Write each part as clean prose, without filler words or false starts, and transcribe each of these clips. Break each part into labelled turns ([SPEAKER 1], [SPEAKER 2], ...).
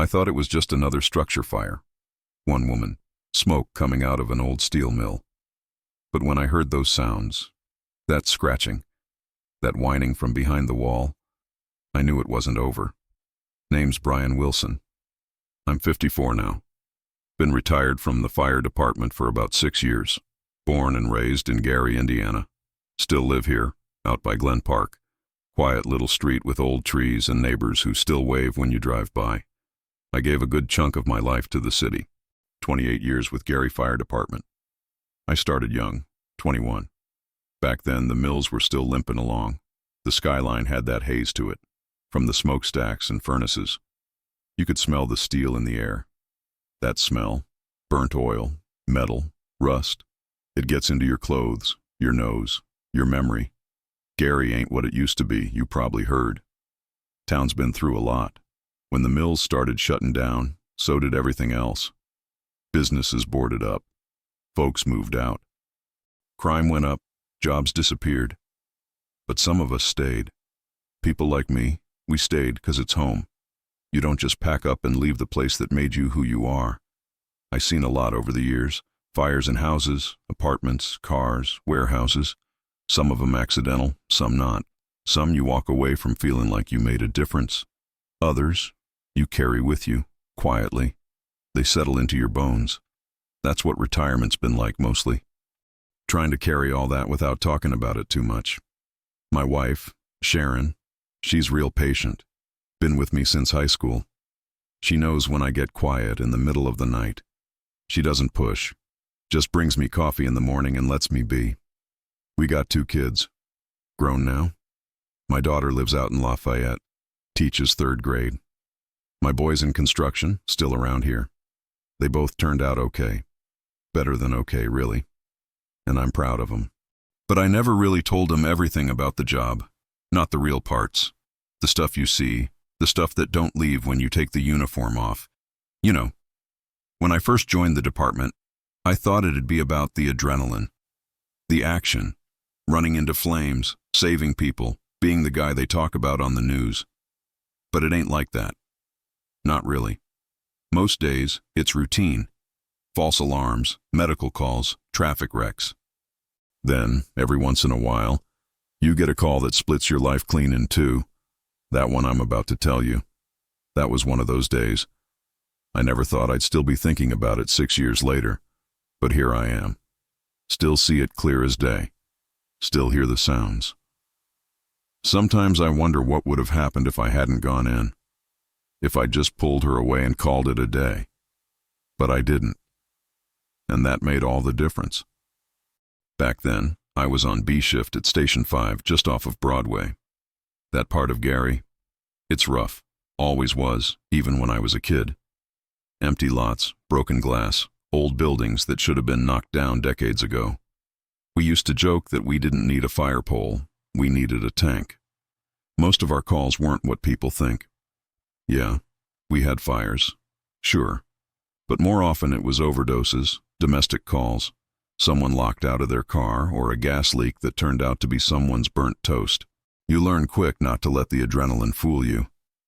[SPEAKER 1] I thought it was just another structure fire. One woman, smoke coming out of an old steel mill. But when I heard those sounds, that scratching, that whining from behind the wall, I knew it wasn't over. Name's Bryan Wilson. I'm 54 now. Been retired from the fire department for about 6 years. Born and raised in Gary, Indiana. Still live here, out by Glen Park. Quiet little street with old trees and neighbors who still wave when you drive by. I gave a good chunk of my life to the city. 28 years with Gary Fire Department. I started young, 21. Back then, the mills were still limping along. The skyline had that haze to it, from the smokestacks and furnaces. You could smell the steel in the air. That smell, burnt oil, metal, rust, it gets into your clothes, your nose, your memory. Gary ain't what it used to be, you probably heard. Town's been through a lot. When the mills started shutting down, so did everything else. Businesses boarded up. Folks moved out. Crime went up, jobs disappeared. But some of us stayed. People like me, we stayed 'cause it's home. You don't just pack up and leave the place that made you who you are. I seen a lot over the years. Fires in houses, apartments, cars, warehouses. Some of them accidental, some not. Some you walk away from feeling like you made a difference. Others, you carry with you, quietly. They settle into your bones. That's what retirement's been like mostly. Trying to carry all that without talking about it too much. My wife, Sharon, she's real patient. Been with me since high school. She knows when I get quiet in the middle of the night. She doesn't push. Just brings me coffee in the morning and lets me be. We got 2 kids. Grown now. My daughter lives out in Lafayette. Teaches 3rd grade. My boy's in construction, still around here. They both turned out okay. Better than okay, really. And I'm proud of them. But I never really told them everything about the job. Not the real parts. The stuff you see. The stuff that don't leave when you take the uniform off. You know. When I first joined the department, I thought it'd be about the adrenaline. The action. Running into flames, saving people, being the guy they talk about on the news. But it ain't like that. Not really. Most days, it's routine. False alarms, medical calls, traffic wrecks. Then, every once in a while, you get a call that splits your life clean in 2. That one I'm about to tell you. That was one of those days. I never thought I'd still be thinking about it 6 years later. But here I am. Still see it clear as day. Still hear the sounds. Sometimes I wonder what would have happened if I hadn't gone in. If I just pulled her away and called it a day. But I didn't. And that made all the difference. Back then, I was on B shift at Station 5, just off of Broadway. That part of Gary, it's rough. Always was, even when I was a kid. Empty lots, broken glass, old buildings that should have been knocked down decades ago. We used to joke that we didn't need a fire pole, we needed a tank. Most of our calls weren't what people think. Yeah, we had fires, sure. But more often it was overdoses, domestic calls, someone locked out of their car, or a gas leak that turned out to be someone's burnt toast. You learn quick not to let the adrenaline fool you.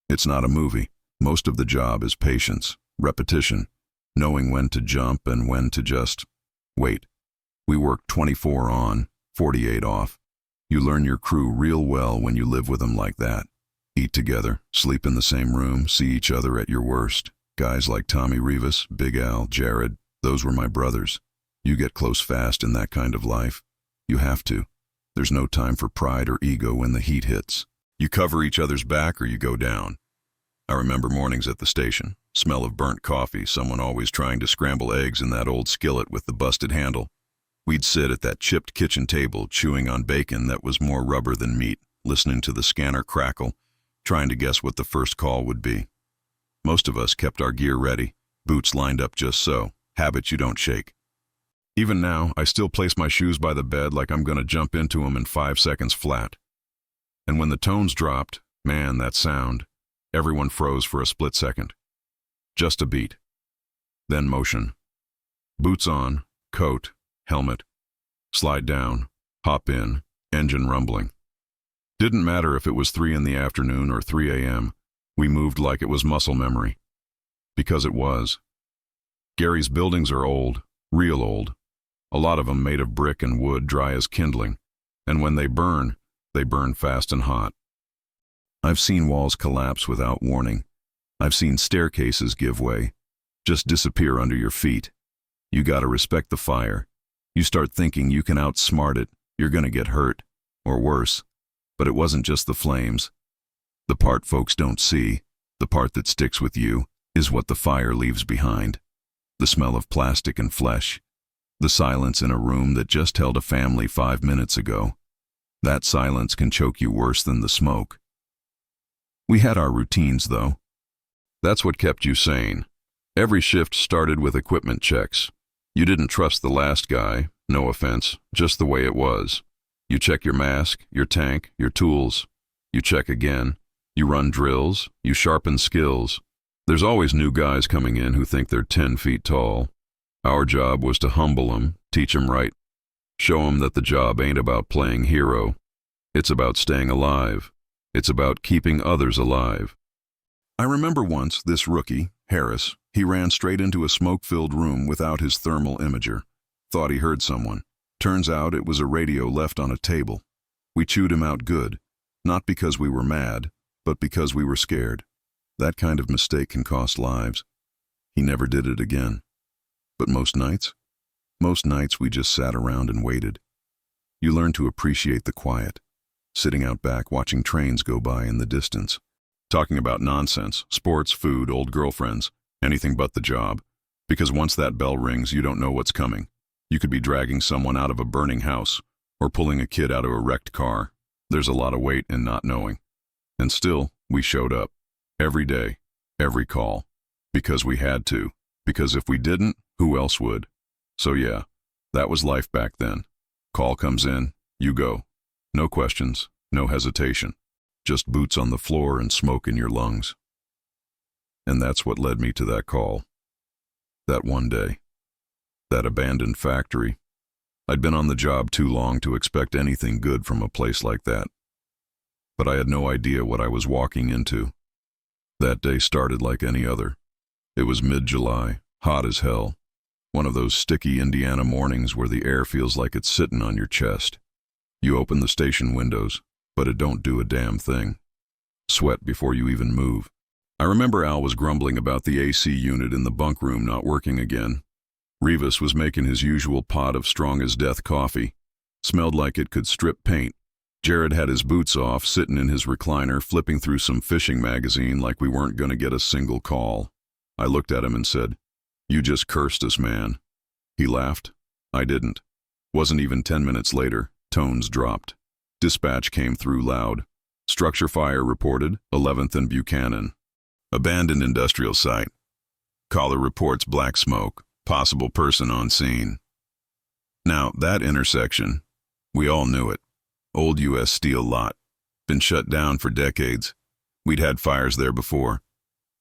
[SPEAKER 1] It's not a movie. Most of the job is patience, repetition, knowing when to jump and when to just wait. We work 24 on, 48 off. You learn your crew real well when you live with them like that. Eat together, sleep in the same room, see each other at your worst. Guys like Tommy Rivas, Big Al, Jared, those were my brothers. You get close fast in that kind of life. You have to. There's no time for pride or ego when the heat hits. You cover each other's back or you go down. I remember mornings at the station, smell of burnt coffee, someone always trying to scramble eggs in that old skillet with the busted handle. We'd sit at that chipped kitchen table chewing on bacon that was more rubber than meat, listening to the scanner crackle, trying to guess what the first call would be. Most of us kept our gear ready, boots lined up just so, habits you don't shake. Even now, I still place my shoes by the bed like I'm gonna jump into them in 5 seconds flat. And when the tones dropped, man, that sound, everyone froze for a split second. Just a beat. Then motion. Boots on, coat, helmet, slide down, hop in, engine rumbling. Didn't matter if it was 3 in the afternoon or 3 a.m., we moved like it was muscle memory. Because it was. Gary's buildings are old, real old. A lot of them made of brick and wood dry as kindling, and when they burn fast and hot. I've seen walls collapse without warning. I've seen staircases give way, just disappear under your feet. You gotta respect the fire. You start thinking you can outsmart it, you're gonna get hurt, or worse. But it wasn't just the flames. The part folks don't see, the part that sticks with you, is what the fire leaves behind. The smell of plastic and flesh. The silence in a room that just held a family 5 minutes ago. That silence can choke you worse than the smoke. We had our routines, though. That's what kept you sane. Every shift started with equipment checks. You didn't trust the last guy, no offense, just the way it was. You check your mask, your tank, your tools. You check again. You run drills. You sharpen skills. There's always new guys coming in who think they're 10 feet tall. Our job was to humble them, teach them right. Show them that the job ain't about playing hero. It's about staying alive. It's about keeping others alive. I remember once this rookie, Harris, he ran straight into a smoke-filled room without his thermal imager. Thought he heard someone. Turns out it was a radio left on a table. We chewed him out good, not because we were mad, but because we were scared. That kind of mistake can cost lives. He never did it again. But most nights we just sat around and waited. You learn to appreciate the quiet, sitting out back watching trains go by in the distance, talking about nonsense, sports, food, old girlfriends, anything but the job, because once that bell rings, you don't know what's coming. You could be dragging someone out of a burning house or pulling a kid out of a wrecked car. There's a lot of weight in not knowing. And still, we showed up. Every day, every call. Because we had to. Because if we didn't, who else would? So yeah, that was life back then. Call comes in, you go. No questions, no hesitation. Just boots on the floor and smoke in your lungs. And that's what led me to that call. That one day. That abandoned factory. I'd been on the job too long to expect anything good from a place like that. But I had no idea what I was walking into. That day started like any other. It was mid-July, hot as hell. One of those sticky Indiana mornings where the air feels like it's sitting on your chest. You open the station windows, but it don't do a damn thing. Sweat before you even move. I remember Al was grumbling about the AC unit in the bunk room not working again. Rivas was making his usual pot of strong-as-death coffee. Smelled like it could strip paint. Jared had his boots off, sitting in his recliner, flipping through some fishing magazine like we weren't going to get a single call. I looked at him and said, "You just cursed us, man." He laughed. I didn't. Wasn't even 10 minutes later, tones dropped. Dispatch came through loud. Structure fire reported, 11th and Buchanan. Abandoned industrial site. Caller reports black smoke. Possible person on scene. Now, that intersection, we all knew it. Old U.S. Steel lot. Been shut down for decades. We'd had fires there before.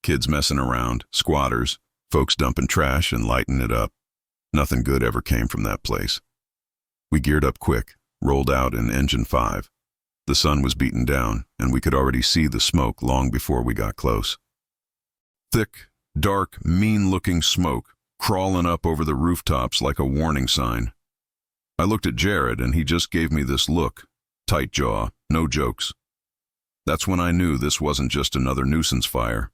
[SPEAKER 1] Kids messing around, squatters, folks dumping trash and lighting it up. Nothing good ever came from that place. We geared up quick, rolled out in engine 5. The sun was beaten down, and we could already see the smoke long before we got close. Thick, dark, mean-looking smoke, crawling up over the rooftops like a warning sign. I looked at Jared, and he just gave me this look. Tight jaw, no jokes. That's when I knew this wasn't just another nuisance fire.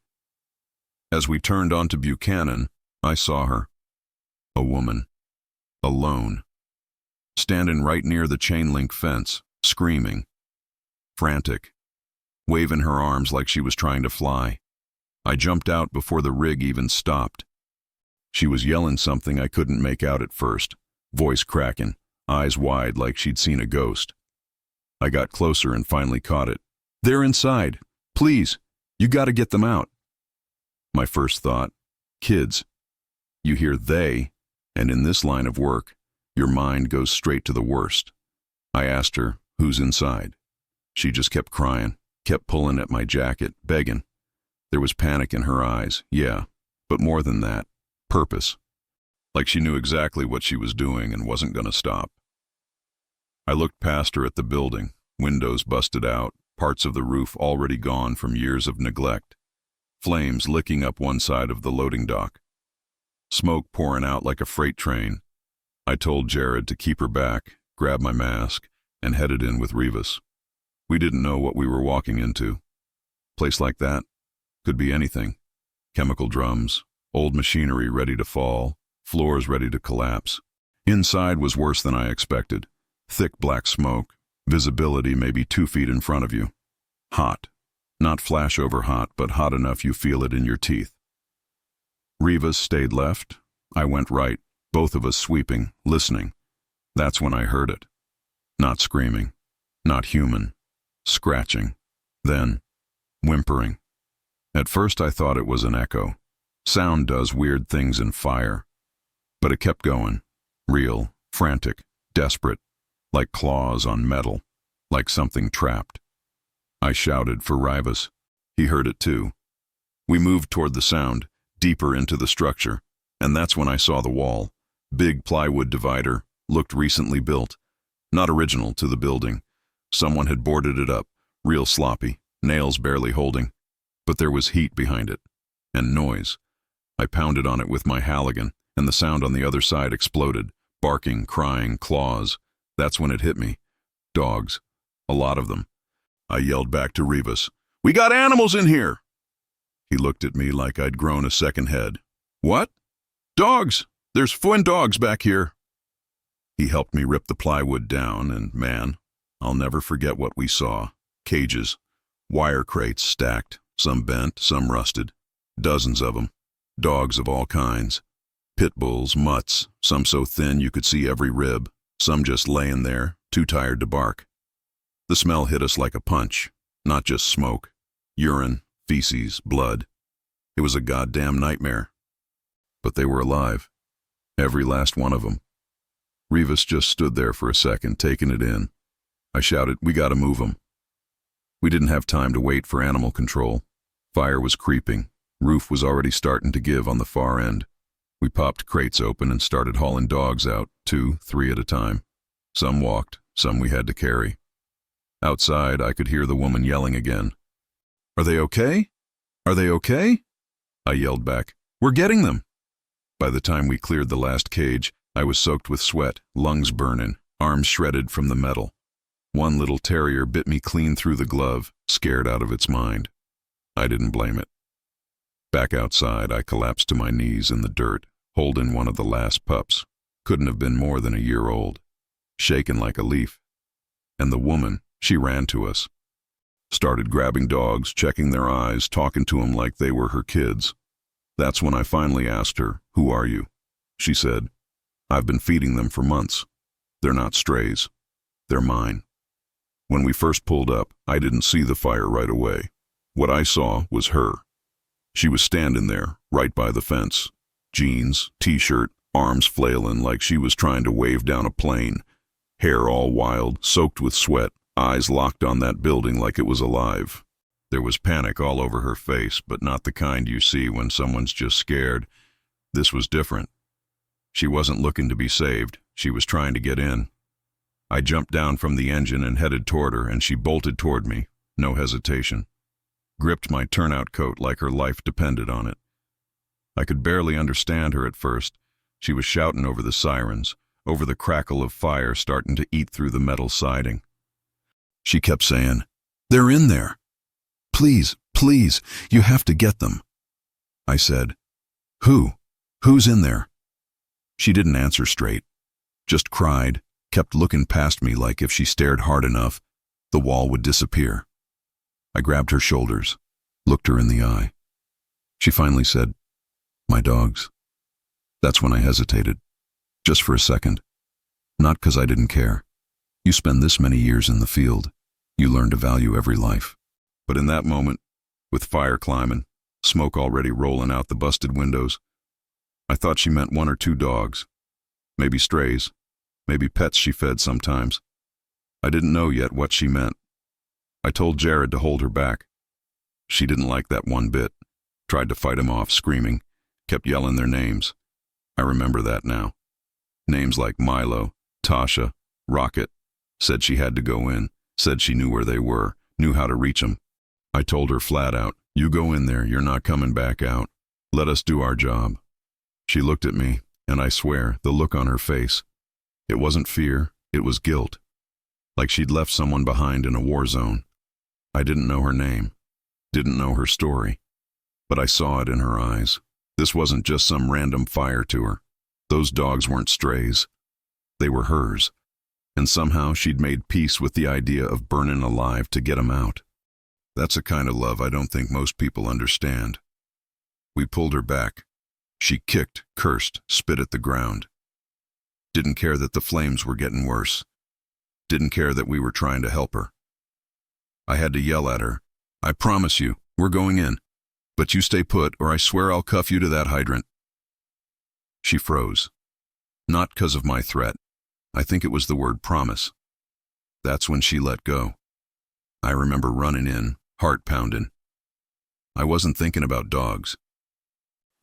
[SPEAKER 1] As we turned onto Buchanan, I saw her. A woman. Alone. Standing right near the chain-link fence, screaming. Frantic. Waving her arms like she was trying to fly. I jumped out before the rig even stopped. She was yelling something I couldn't make out at first, voice cracking, eyes wide like she'd seen a ghost. I got closer and finally caught it. "They're inside. Please, you gotta get them out." My first thought, kids. You hear they, and in this line of work, your mind goes straight to the worst. I asked her, "Who's inside?" She just kept crying, kept pulling at my jacket, begging. There was panic in her eyes, yeah, but more than that, purpose. Like she knew exactly what she was doing and wasn't gonna stop. I looked past her at the building, windows busted out, parts of the roof already gone from years of neglect. flames licking up one side of the loading dock. Smoke pouring out like a freight train. I told Jared to keep her back, grabbed my mask, and headed in with Rivas. We didn't know what we were walking into. Place like that could be anything. Chemical drums, old machinery ready to fall, floors ready to collapse. Inside was worse than I expected. Thick black smoke, visibility maybe 2 feet in front of you. Hot. Not flashover hot, but hot enough you feel it in your teeth. Rivas stayed left. I went right, both of us sweeping, listening. That's when I heard it. Not screaming. Not human. Scratching. Then, whimpering. At first I thought it was an echo. Sound does weird things in fire. But it kept going. Real, frantic, desperate. Like claws on metal. Like something trapped. I shouted for Rivas. He heard it too. We moved toward the sound, deeper into the structure, and that's when I saw the wall. Big plywood divider, looked recently built. Not original to the building. Someone had boarded it up, real sloppy, nails barely holding. But there was heat behind it, and noise. I pounded on it with my Halligan, and the sound on the other side exploded. Barking, crying, claws. That's when it hit me. Dogs. A lot of them. I yelled back to Rivas, "We got animals in here!" He looked at me like I'd grown a second head. "What?" "Dogs! There's 4 dogs back here." He helped me rip the plywood down, and man, I'll never forget what we saw. Cages, wire crates stacked, some bent, some rusted. Dozens of them. Dogs of all kinds. Pit bulls, mutts, some so thin you could see every rib, some just laying there, too tired to bark. The smell hit us like a punch, not just smoke. Urine, feces, blood. It was a goddamn nightmare. But they were alive. Every last one of them. Rivas just stood there for a second, taking it in. I shouted, "We gotta move them." We didn't have time to wait for animal control. Fire was creeping. Roof was already starting to give on the far end. We popped crates open and started hauling dogs out, 2, 3 at a time. Some walked, some we had to carry. Outside, I could hear the woman yelling again. "Are they okay? Are they okay?" I yelled back, "We're getting them." By the time we cleared the last cage, I was soaked with sweat, lungs burning, arms shredded from the metal. One little terrier bit me clean through the glove, scared out of its mind. I didn't blame it. Back outside, I collapsed to my knees in the dirt, holding one of the last pups. Couldn't have been more than a year old. Shaken like a leaf. And the woman, she ran to us. Started grabbing dogs, checking their eyes, talking to them like they were her kids. That's when I finally asked her, "Who are you?" She said, "I've been feeding them for months. They're not strays. They're mine." When we first pulled up, I didn't see the fire right away. What I saw was her. She was standing there, right by the fence. Jeans, t-shirt, arms flailing like she was trying to wave down a plane. Hair all wild, soaked with sweat, eyes locked on that building like it was alive. There was panic all over her face, but not the kind you see when someone's just scared. This was different. She wasn't looking to be saved. She was trying to get in. I jumped down from the engine and headed toward her, and she bolted toward me, no hesitation. Gripped my turnout coat like her life depended on it. I could barely understand her at first. She was shouting over the sirens, over the crackle of fire starting to eat through the metal siding. She kept saying, "They're in there. Please, please, you have to get them." I said, "Who? Who's in there?" She didn't answer straight, just cried, kept looking past me like if she stared hard enough, the wall would disappear. I grabbed her shoulders, looked her in the eye. She finally said, "My dogs." That's when I hesitated, just for a second. Not because I didn't care. You spend this many years in the field, you learn to value every life. But in that moment, with fire climbing, smoke already rolling out the busted windows, I thought she meant 1 or 2 dogs. Maybe strays, maybe pets she fed sometimes. I didn't know yet what she meant. I told Jared to hold her back. She didn't like that one bit. Tried to fight him off, screaming. Kept yelling their names. I remember that now. Names like Milo, Tasha, Rocket. Said she had to go in. Said she knew where they were, knew how to reach them. I told her flat out, You go in there, you're not coming back out. Let us do our job. She looked at me, and I swear, the look on her face, it wasn't fear, it was guilt. Like she'd left someone behind in a war zone. I didn't know her name, didn't know her story, but I saw it in her eyes. This wasn't just some random fire to her. Those dogs weren't strays. They were hers. And somehow she'd made peace with the idea of burning alive to get 'em out. That's a kind of love I don't think most people understand. We pulled her back. She kicked, cursed, spit at the ground. Didn't care that the flames were getting worse. Didn't care that we were trying to help her. I had to yell at her. I promise you, we're going in. But you stay put, or I swear I'll cuff you to that hydrant. She froze. Not 'cause of my threat. I think it was the word promise. That's when she let go. I remember running in, heart pounding. I wasn't thinking about dogs.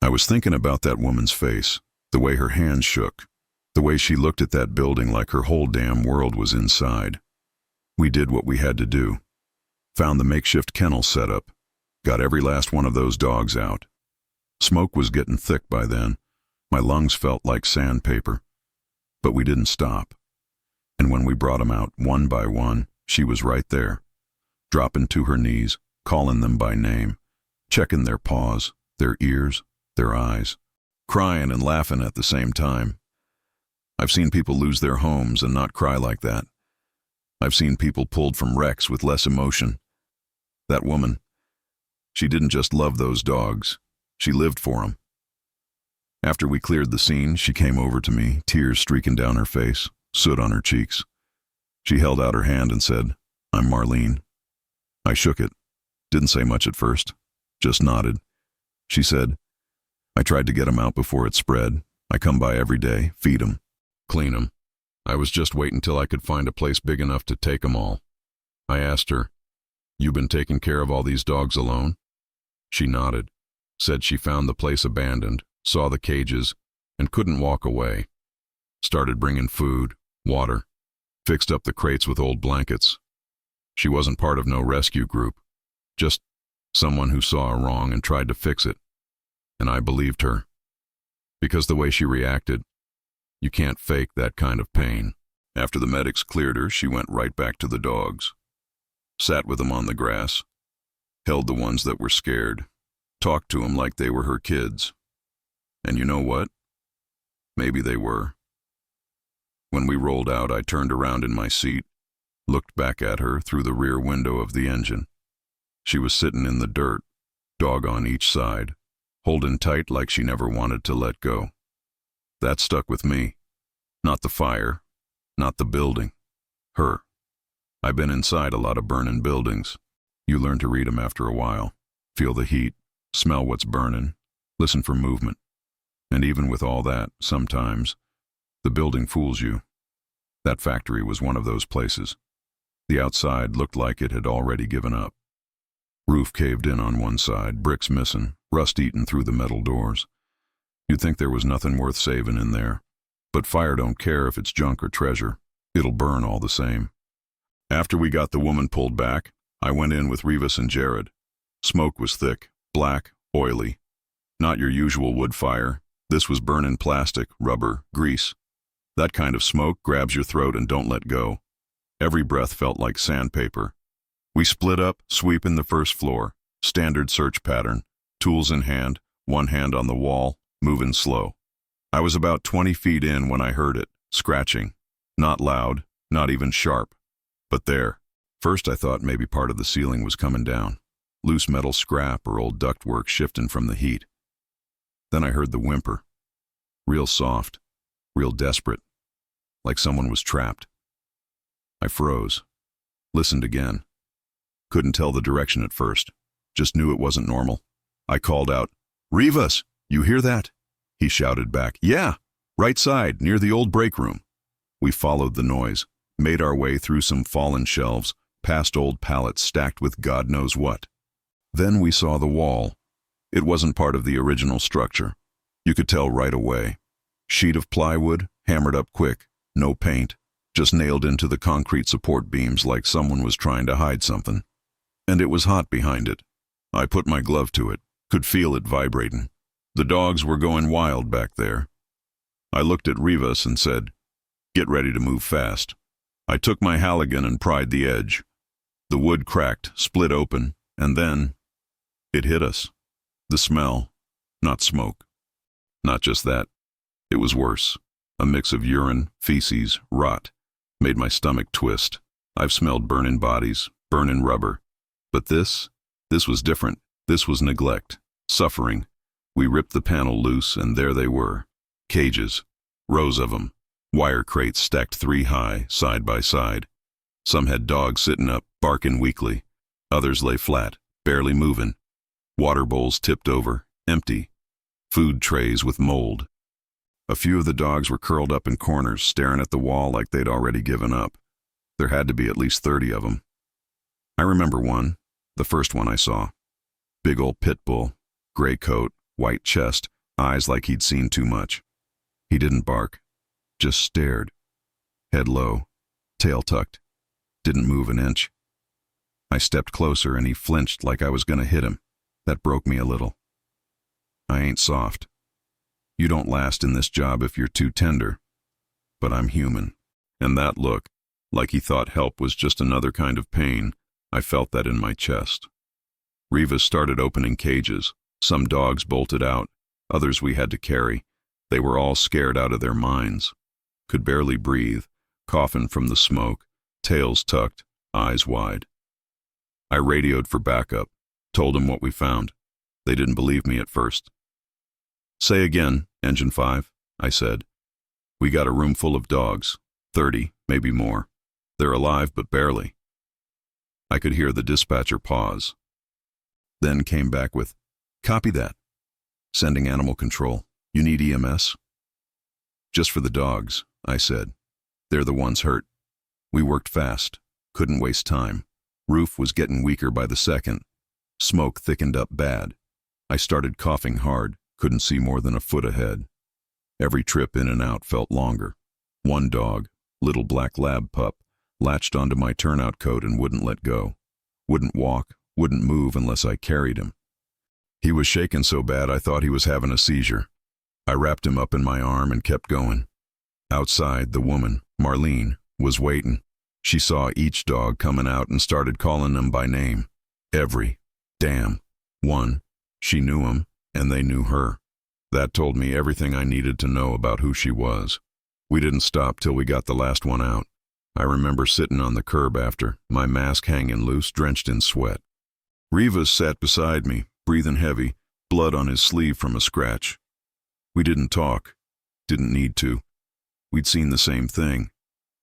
[SPEAKER 1] I was thinking about that woman's face, the way her hands shook, the way she looked at that building like her whole damn world was inside. We did what we had to do. Found the makeshift kennel set up. Got every last one of those dogs out. Smoke was getting thick by then. My lungs felt like sandpaper. But we didn't stop. And when we brought 'em out, one by one, she was right there. Dropping to her knees, calling them by name, checking their paws, their ears, their eyes, crying and laughing at the same time. I've seen people lose their homes and not cry like that. I've seen people pulled from wrecks with less emotion. That woman, she didn't just love those dogs, she lived for 'em. After we cleared the scene, she came over to me, tears streaking down her face, soot on her cheeks. She held out her hand and said, "I'm Marlene." I shook it, didn't say much at first, just nodded. She said, "I tried to get 'em out before it spread. I come by every day, feed 'em, clean 'em. I was just waiting till I could find a place big enough to take 'em all." I asked her, "You been taking care of all these dogs alone?" She nodded, said she found the place abandoned, saw the cages, and couldn't walk away. Started bringing food, water, fixed up the crates with old blankets. She wasn't part of no rescue group, just someone who saw a wrong and tried to fix it. And I believed her. Because the way she reacted, you can't fake that kind of pain. After the medics cleared her, she went right back to the dogs. Sat with them on the grass, held the ones that were scared, talked to them like they were her kids. And you know what? Maybe they were. When we rolled out, I turned around in my seat, looked back at her through the rear window of the engine. She was sitting in the dirt, dog on each side, holding tight like she never wanted to let go. That stuck with me. Not the fire, not the building. Her. I've been inside a lot of burning buildings. You learn to read them after a while. Feel the heat, smell what's burning, listen for movement. And even with all that, sometimes, the building fools you. That factory was one of those places. The outside looked like it had already given up. Roof caved in on one side, bricks missing, rust eaten through the metal doors. You'd think there was nothing worth saving in there. But fire don't care if it's junk or treasure. It'll burn all the same. After we got the woman pulled back, I went in with Rivas and Jared. Smoke was thick, black, oily. Not your usual wood fire. This was burning plastic, rubber, grease. That kind of smoke grabs your throat and don't let go. Every breath felt like sandpaper. We split up, sweeping the first floor. Standard search pattern. Tools in hand, one hand on the wall, moving slow. I was about 20 feet in when I heard it, scratching. Not loud, not even sharp. But there. First I thought maybe part of the ceiling was coming down. Loose metal scrap or old ductwork shifting from the heat. Then I heard the whimper. Real soft, real desperate, like someone was trapped. I froze, listened again. Couldn't tell the direction at first, just knew it wasn't normal. I called out, "Rivas, you hear that?" He shouted back, "Yeah, right side, near the old break room." We followed the noise, made our way through some fallen shelves, past old pallets stacked with God knows what. Then we saw the wall. It wasn't part of the original structure. You could tell right away. Sheet of plywood, hammered up quick, no paint, just nailed into the concrete support beams like someone was trying to hide something. And it was hot behind it. I put my glove to it, could feel it vibrating. The dogs were going wild back there. I looked at Rivas and said, "Get ready to move fast." I took my Halligan and pried the edge. The wood cracked, split open, and then it hit us. The smell, not smoke. Not just that, it was worse. A mix of urine, feces, rot, made my stomach twist. I've smelled burning bodies, burning rubber. But this was different. This was neglect, suffering. We ripped the panel loose, and there they were. Cages, rows of them, wire crates stacked 3 high, side by side. Some had dogs sitting up, barking weakly. Others lay flat, barely moving. Water bowls tipped over, empty. Food trays with mold. A few of the dogs were curled up in corners, staring at the wall like they'd already given up. There had to be at least 30 of them. I remember one, the first one I saw. Big old pit bull, gray coat, white chest, eyes like he'd seen too much. He didn't bark, just stared. Head low, tail tucked, didn't move an inch. I stepped closer and he flinched like I was gonna hit him. That broke me a little. I ain't soft. You don't last in this job if you're too tender. But I'm human. And that look, like he thought help was just another kind of pain, I felt that in my chest. Rivas started opening cages. Some dogs bolted out, others we had to carry. They were all scared out of their minds. Could barely breathe, coughing from the smoke, tails tucked, eyes wide. I radioed for backup, told them what we found. They didn't believe me at first. "Say again, Engine 5, I said. "We got a room full of dogs, 30, maybe more. They're alive, but barely." I could hear the dispatcher pause. Then came back with, "Copy that. Sending animal control. You need EMS?" "Just for the dogs," I said. "They're the ones hurt." We worked fast, couldn't waste time. Roof was getting weaker by the second. Smoke thickened up bad. I started coughing hard, couldn't see more than a foot ahead. Every trip in and out felt longer. One dog, little black lab pup, latched onto my turnout coat and wouldn't let go. Wouldn't walk, wouldn't move unless I carried him. He was shaking so bad I thought he was having a seizure. I wrapped him up in my arm and kept going. Outside, the woman, Marlene, was waiting. She saw each dog coming out and started calling them by name. Every damn one. She knew him, and they knew her. That told me everything I needed to know about who she was. We didn't stop till we got the last one out. I remember sitting on the curb after, my mask hanging loose, drenched in sweat. Rivas sat beside me, breathing heavy, blood on his sleeve from a scratch. We didn't talk. Didn't need to. We'd seen the same thing.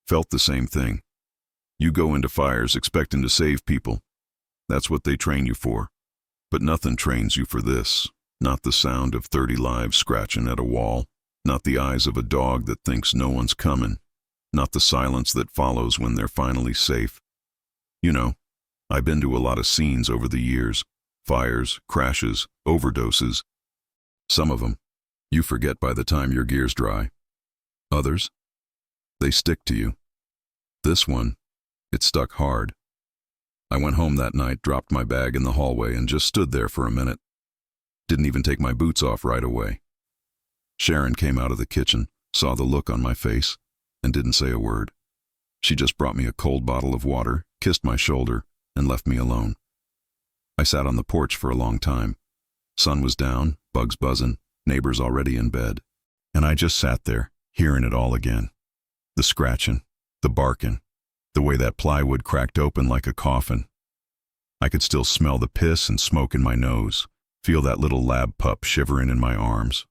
[SPEAKER 1] Felt the same thing. You go into fires expecting to save people. That's what they train you for. But nothing trains you for this. Not the sound of 30 lives scratching at a wall. Not the eyes of a dog that thinks no one's coming. Not the silence that follows when they're finally safe. You know, I've been to a lot of scenes over the years. Fires, crashes, overdoses. Some of them, you forget by the time your gear's dry. Others, they stick to you. This one, it stuck hard. I went home that night, dropped my bag in the hallway, and just stood there for a minute. Didn't even take my boots off right away. Sharon came out of the kitchen, saw the look on my face, and didn't say a word. She just brought me a cold bottle of water, kissed my shoulder, and left me alone. I sat on the porch for a long time. Sun was down, bugs buzzing, neighbors already in bed. And I just sat there, hearing it all again. The scratching, the barking, the way that plywood cracked open like a coffin. I could still smell the piss and smoke in my nose, feel that little lab pup shivering in my arms.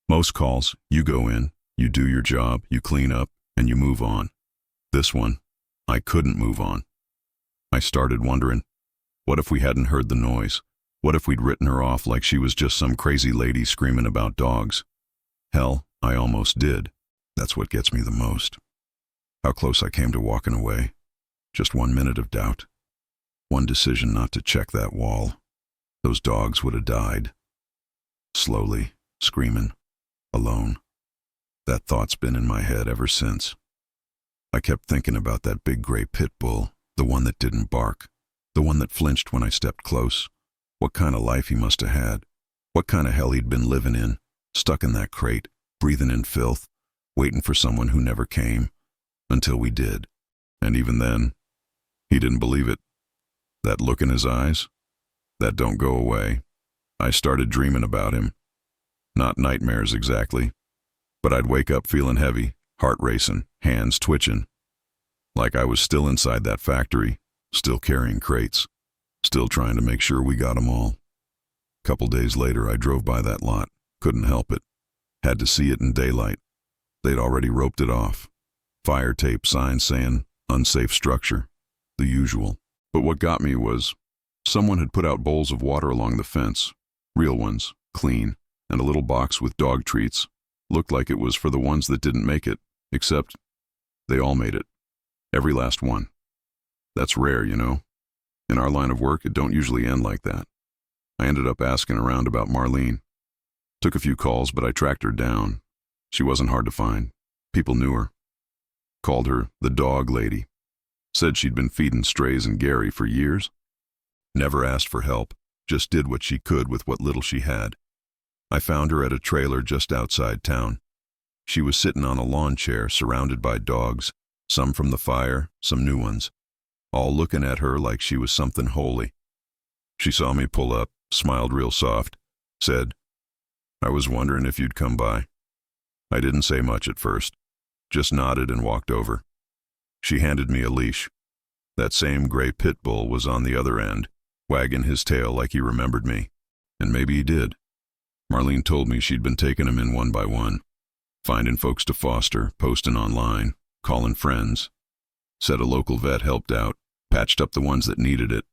[SPEAKER 1] Most calls, you go in, you do your job, you clean up, and you move on. This one, I couldn't move on. I started wondering, what if we hadn't heard the noise? What if we'd written her off like she was just some crazy lady screaming about dogs? Hell, I almost did. That's what gets me the most. How close I came to walking away. Just 1 minute of doubt. One decision not to check that wall. Those dogs would have died. Slowly, screaming, alone. That thought's been in my head ever since. I kept thinking about that big gray pit bull, the one that didn't bark, the one that flinched when I stepped close. What kind of life he must have had. What kind of hell he'd been living in, stuck in that crate, breathing in filth, waiting for someone who never came, until we did. And even then, he didn't believe it. That look in his eyes, that don't go away. I started dreaming about him. Not nightmares exactly, but I'd wake up feeling heavy, heart racing, hands twitching, like I was still inside that factory, still carrying crates, still trying to make sure we got 'em all. Couple days later, I drove by that lot. Couldn't help it. Had to see it in daylight. They'd already roped it off. Fire tape signs saying, unsafe structure. The usual. But what got me was, someone had put out bowls of water along the fence. Real ones, clean, and a little box with dog treats. Looked like it was for the ones that didn't make it, except they all made it. Every last one. That's rare, you know. In our line of work, it don't usually end like that. I ended up asking around about Marlene. Took a few calls, but I tracked her down. She wasn't hard to find. People knew her. Called her the dog lady. Said she'd been feeding strays and Gary for years. Never asked for help, just did what she could with what little she had. I found her at a trailer just outside town. She was sitting on a lawn chair surrounded by dogs, some from the fire, some new ones, all looking at her like she was something holy. She saw me pull up, smiled real soft, said, "I was wondering if you'd come by." I didn't say much at first, just nodded and walked over. She handed me a leash. That same gray pit bull was on the other end, wagging his tail like he remembered me. And maybe he did. Marlene told me she'd been taking him in one by one, finding folks to foster, posting online, calling friends. Said a local vet helped out, patched up the ones that needed it.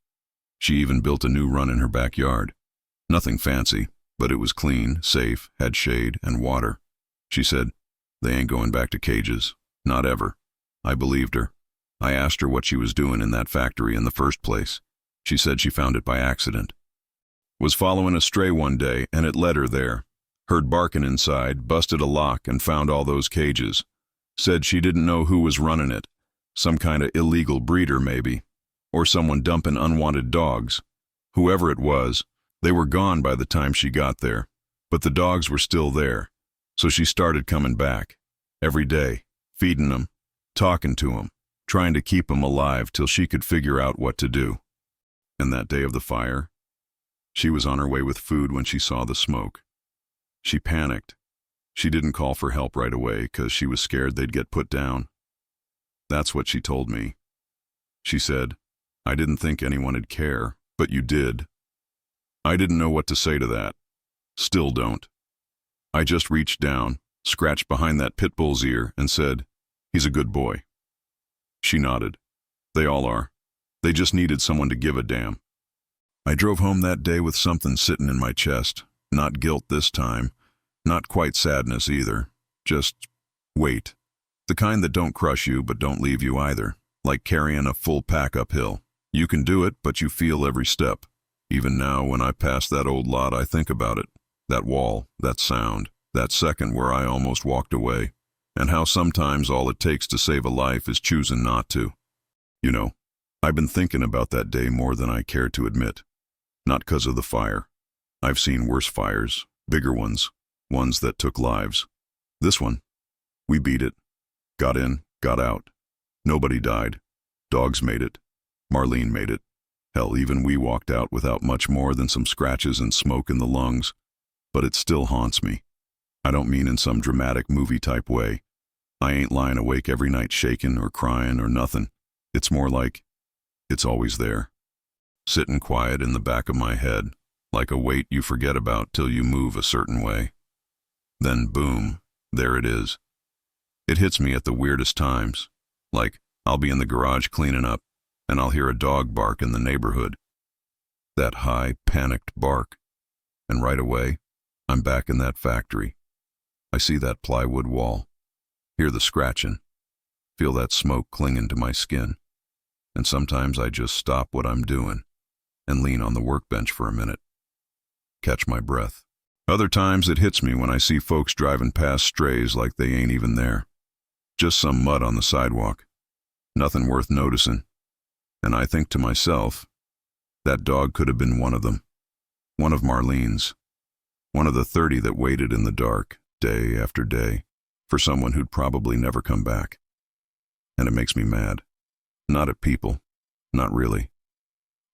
[SPEAKER 1] She even built a new run in her backyard. Nothing fancy, but it was clean, safe, had shade and water. She said, "They ain't going back to cages. Not ever." I believed her. I asked her what she was doing in that factory in the first place. She said she found it by accident. Was following a stray one day, and it led her there. Heard barking inside, busted a lock, and found all those cages. Said she didn't know who was running it. Some kind of illegal breeder, maybe. Or someone dumping unwanted dogs. Whoever it was, they were gone by the time she got there. But the dogs were still there. So she started coming back. Every day, feeding them, talking to them, trying to keep them alive till she could figure out what to do. And that day of the fire, she was on her way with food when she saw the smoke. She panicked. She didn't call for help right away because she was scared they'd get put down. That's what she told me. She said, "I didn't think anyone'd care, but you did." I didn't know what to say to that. Still don't. I just reached down, scratched behind that pit bull's ear, and said, "He's a good boy." She nodded. They all are. They just needed someone to give a damn. I drove home that day with something sitting in my chest. Not guilt this time. Not quite sadness either. Just weight. The kind that don't crush you but don't leave you either. Like carrying a full pack uphill. You can do it, but you feel every step. Even now, when I pass that old lot, I think about it. That wall, that sound, that second where I almost walked away. And how sometimes all it takes to save a life is choosing not to. You know, I've been thinking about that day more than I care to admit. Not 'cause of the fire. I've seen worse fires, bigger ones, ones that took lives. This one, we beat it. Got in, got out. Nobody died. Dogs made it. Marlene made it. Hell, even we walked out without much more than some scratches and smoke in the lungs. But it still haunts me. I don't mean in some dramatic movie-type way. I ain't lying awake every night shaking or crying or nothing. It's more like it's always there. Sitting quiet in the back of my head, like a weight you forget about till you move a certain way. Then boom, there it is. It hits me at the weirdest times. Like, I'll be in the garage cleaning up, and I'll hear a dog bark in the neighborhood. That high, panicked bark. And right away, I'm back in that factory. I see that plywood wall. Hear the scratching. Feel that smoke clinging to my skin. And sometimes I just stop what I'm doing and lean on the workbench for a minute. Catch my breath. Other times it hits me when I see folks driving past strays like they ain't even there. Just some mud on the sidewalk. Nothing worth noticing. And I think to myself, that dog could have been one of them. One of Marlene's. One of the 30 that waited in the dark, day after day, for someone who'd probably never come back. And it makes me mad. Not at people. Not really.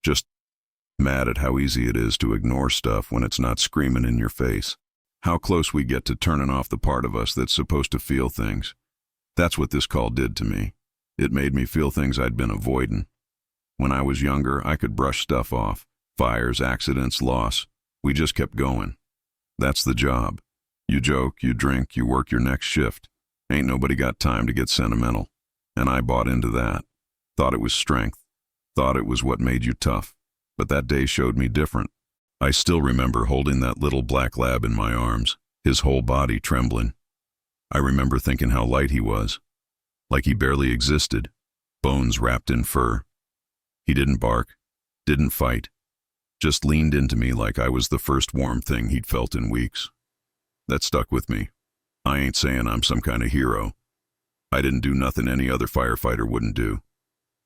[SPEAKER 1] Just mad at how easy it is to ignore stuff when it's not screaming in your face. How close we get to turning off the part of us that's supposed to feel things. That's what this call did to me. It made me feel things I'd been avoiding. When I was younger, I could brush stuff off. Fires, accidents, loss. We just kept going. That's the job. You joke, you drink, you work your next shift. Ain't nobody got time to get sentimental. And I bought into that. Thought it was strength. Thought it was what made you tough. But that day showed me different. I still remember holding that little black lab in my arms, his whole body trembling. I remember thinking how light he was. Like he barely existed. Bones wrapped in fur. He didn't bark. Didn't fight. Just leaned into me like I was the first warm thing he'd felt in weeks. That stuck with me. I ain't saying I'm some kind of hero. I didn't do nothing any other firefighter wouldn't do.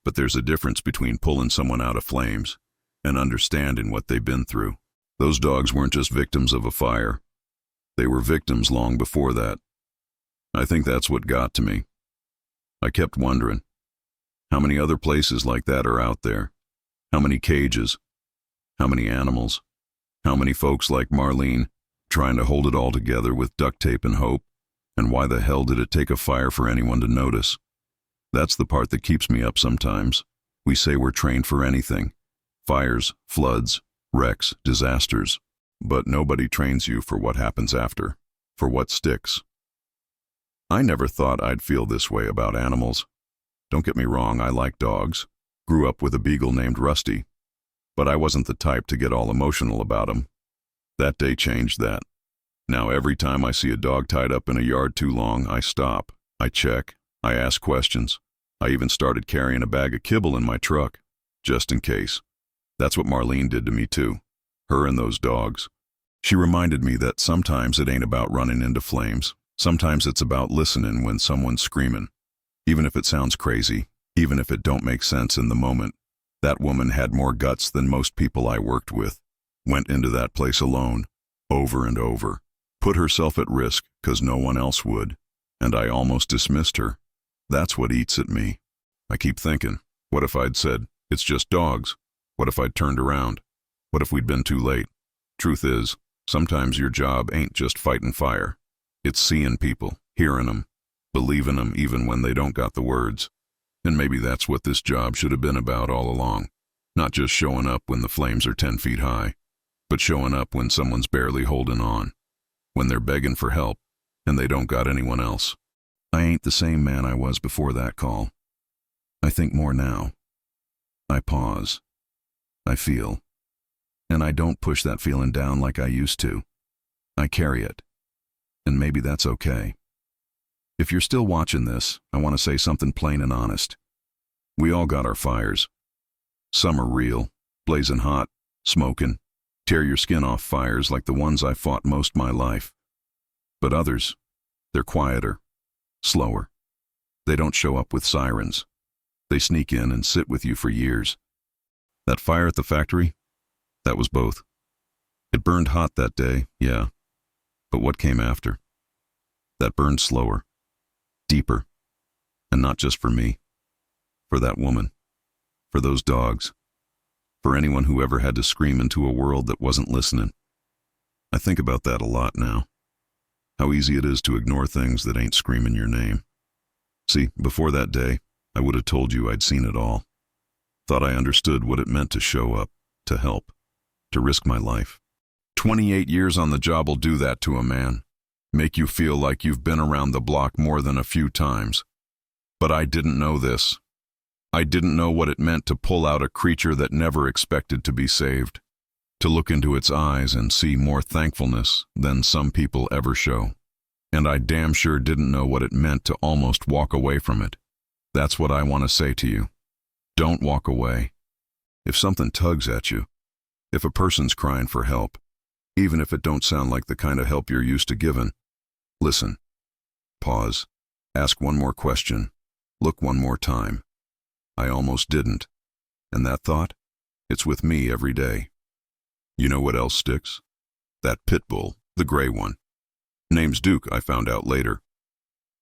[SPEAKER 1] But there's a difference between pulling someone out of flames and understanding what they've been through. Those dogs weren't just victims of a fire. They were victims long before that. I think that's what got to me. I kept wondering, how many other places like that are out there? How many cages? How many animals? How many folks like Marlene trying to hold it all together with duct tape and hope? And why the hell did it take a fire for anyone to notice? That's the part that keeps me up sometimes. We say we're trained for anything. Fires, floods, wrecks, disasters. But nobody trains you for what happens after, for what sticks. I never thought I'd feel this way about animals. Don't get me wrong, I like dogs. Grew up with a beagle named Rusty. But I wasn't the type to get all emotional about him. That day changed that. Now every time I see a dog tied up in a yard too long, I stop. I check. I ask questions. I even started carrying a bag of kibble in my truck, just in case. That's what Marlene did to me too. Her and those dogs. She reminded me that sometimes it ain't about running into flames. Sometimes it's about listening when someone's screaming. Even if it sounds crazy, even if it don't make sense in the moment. That woman had more guts than most people I worked with. Went into that place alone, over and over. Put herself at risk 'cause no one else would. And I almost dismissed her. That's what eats at me. I keep thinking, what if I'd said, it's just dogs? What if I'd turned around? What if we'd been too late? Truth is, sometimes your job ain't just fighting fire. It's seeing people, hearing them, believing them even when they don't got the words. And maybe that's what this job should have been about all along. Not just showing up when the flames are 10 feet high, but showing up when someone's barely holding on, when they're begging for help, and they don't got anyone else. I ain't the same man I was before that call. I think more now. I pause. I feel. And I don't push that feeling down like I used to. I carry it. And maybe that's okay. If you're still watching this, I want to say something plain and honest. We all got our fires. Some are real, blazing hot, smoking, tear your skin off fires like the ones I fought most my life. But others, they're quieter, slower. They don't show up with sirens. They sneak in and sit with you for years. That fire at the factory, that was both. It burned hot that day, yeah. But what came after? That burned slower, deeper. And not just for me. For that woman. For those dogs. For anyone who ever had to scream into a world that wasn't listening. I think about that a lot now. How easy it is to ignore things that ain't screaming your name. See, before that day, I would have told you I'd seen it all. Thought I understood what it meant to show up, to help, to risk my life. 28 years on the job will do that to a man. Make you feel like you've been around the block more than a few times. But I didn't know this. I didn't know what it meant to pull out a creature that never expected to be saved. To look into its eyes and see more thankfulness than some people ever show. And I damn sure didn't know what it meant to almost walk away from it. That's what I want to say to you. Don't walk away. If something tugs at you, if a person's crying for help, even if it don't sound like the kind of help you're used to giving, listen. Pause. Ask one more question. Look one more time. I almost didn't. And that thought? It's with me every day. You know what else sticks? That pit bull, the gray one. Name's Duke, I found out later.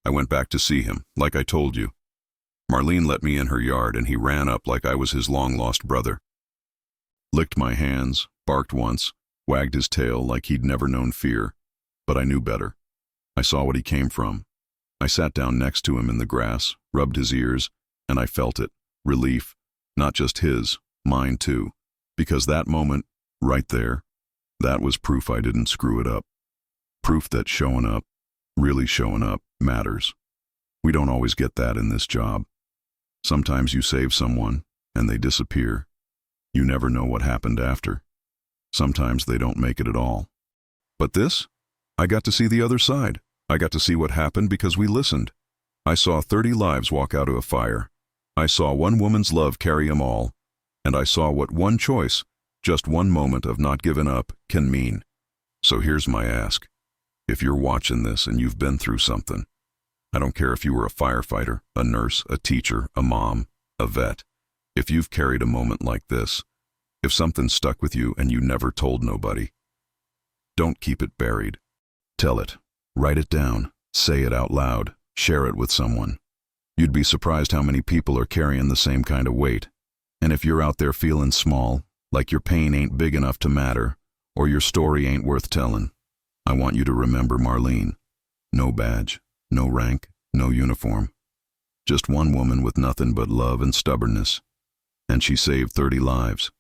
[SPEAKER 1] I went back to see him, like I told you. Marlene let me in her yard and he ran up like I was his long-lost brother. Licked my hands, barked once, wagged his tail like he'd never known fear, but I knew better. I saw what he came from. I sat down next to him in the grass, rubbed his ears, and I felt it, relief, not just his, mine too, because that moment, right there, that was proof I didn't screw it up. Proof that showing up, really showing up, matters. We don't always get that in this job. Sometimes you save someone, and they disappear. You never know what happened after. Sometimes they don't make it at all. But this? I got to see the other side. I got to see what happened because we listened. I saw 30 lives walk out of a fire. I saw one woman's love carry 'em all. And I saw what one choice, just one moment of not giving up, can mean. So here's my ask. If you're watching this and you've been through something, I don't care if you were a firefighter, a nurse, a teacher, a mom, a vet. If you've carried a moment like this, if something stuck with you and you never told nobody, don't keep it buried. Tell it. Write it down. Say it out loud. Share it with someone. You'd be surprised how many people are carrying the same kind of weight. And if you're out there feeling small, like your pain ain't big enough to matter, or your story ain't worth telling, I want you to remember Marlene. No badge, no rank, no uniform. Just one woman with nothing but love and stubbornness. And she saved 30 lives.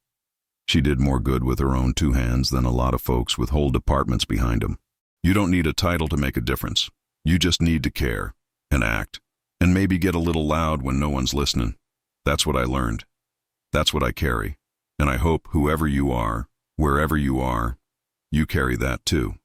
[SPEAKER 1] She did more good with her own 2 hands than a lot of folks with whole departments behind them. You don't need a title to make a difference. You just need to care, and act, and maybe get a little loud when no one's listening. That's what I learned. That's what I carry. And I hope whoever you are, wherever you are, you carry that too.